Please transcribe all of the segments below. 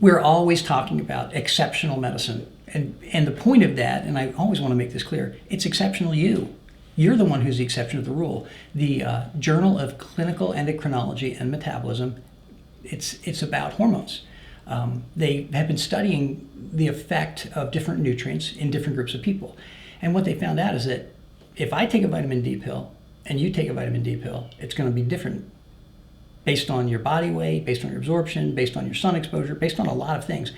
We're always talking about exceptional medicine. And the point of that, and I always want to make this clear, it's exceptional you. You're the one who's the exception of the rule. The Journal of Clinical Endocrinology and Metabolism, it's about hormones. They have been studying the effect of different nutrients in different groups of people. And what they found out is that if I take a vitamin D pill and you take a vitamin D pill, it's going to be different based on your body weight, based on your absorption, based on your sun exposure, based on a lot of things.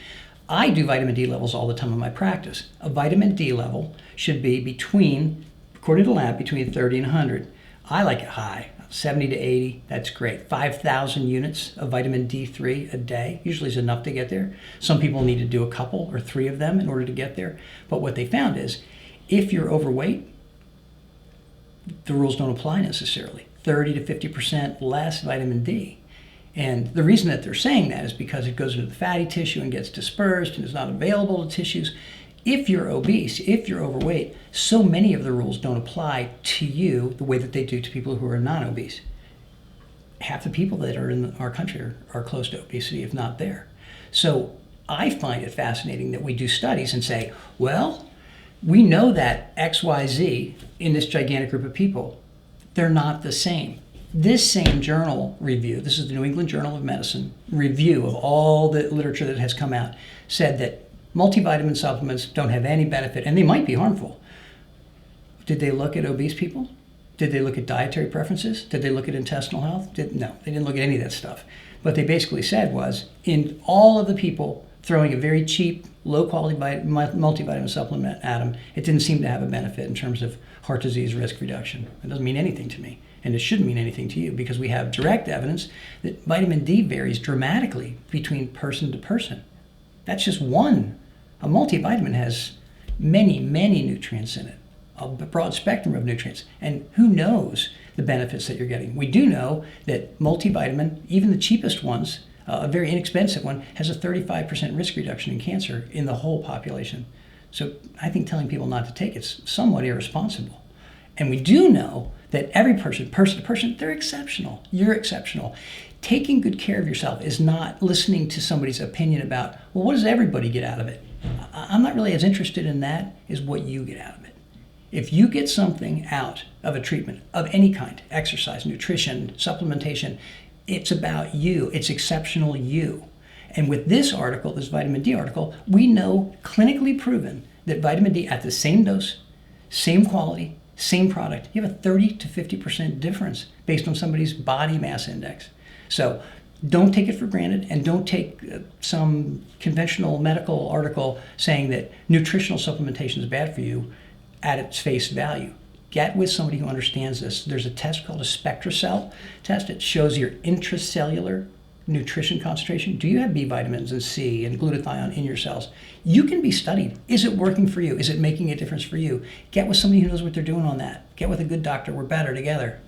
I do vitamin D levels all the time in my practice. A vitamin D level should be between, according to lab, between 30 and 100. I like it high, 70 to 80, that's great. 5,000 units of vitamin D3 a day usually is enough to get there. Some people need to do a couple or 3 of them in order to get there. But what they found is, if you're overweight, the rules don't apply necessarily. 30 to 50% less vitamin D. And the reason that they're saying that is because it goes into the fatty tissue and gets dispersed and is not available to tissues. If you're obese, if you're overweight, so many of the rules don't apply to you the way that they do to people who are non-obese. Half the people that are in our country are close to obesity, if not there. So I find it fascinating that we do studies and say, well, we know that XYZ in this gigantic group of people, they're not the same. This same journal review, this is the New England Journal of Medicine review of all the literature that has come out, said that multivitamin supplements don't have any benefit, and they might be harmful. Did they look at obese people? Did they look at dietary preferences? Did they look at intestinal health? No, they didn't look at any of that stuff. What they basically said was, in all of the people throwing a very cheap, low-quality multivitamin supplement at them, it didn't seem to have a benefit in terms of heart disease risk reduction. It doesn't mean anything to me, and it shouldn't mean anything to you, because we have direct evidence that vitamin D varies dramatically between person to person. That's just one. A multivitamin has many, many nutrients in it, a broad spectrum of nutrients, and who knows the benefits that you're getting. We do know that multivitamin, even the cheapest ones, a very inexpensive one, has a 35% risk reduction in cancer in the whole population. So I think telling people not to take it's somewhat irresponsible. And we do know that every person to person, they're exceptional. You're exceptional. Taking good care of yourself is not listening to somebody's opinion about, well, what does everybody get out of it? I'm not really as interested in that as what you get out of it. If you get something out of a treatment of any kind, exercise, nutrition, supplementation, it's about you. It's exceptional you. And with this article, this vitamin D article, we know clinically proven that vitamin D at the same dose, same quality, same product, you have a 30 to 50% difference based on somebody's body mass index. So don't take it for granted, and don't take some conventional medical article saying that nutritional supplementation is bad for you at its face value. Get with somebody who understands this. There's a test called a SpectraCell test. It shows your intracellular nutrition concentration. Do you have B vitamins and C and glutathione in your cells? You can be studied. Is it working for you? Is it making a difference for you? Get with somebody who knows what they're doing on that. Get with a good doctor. We're better together.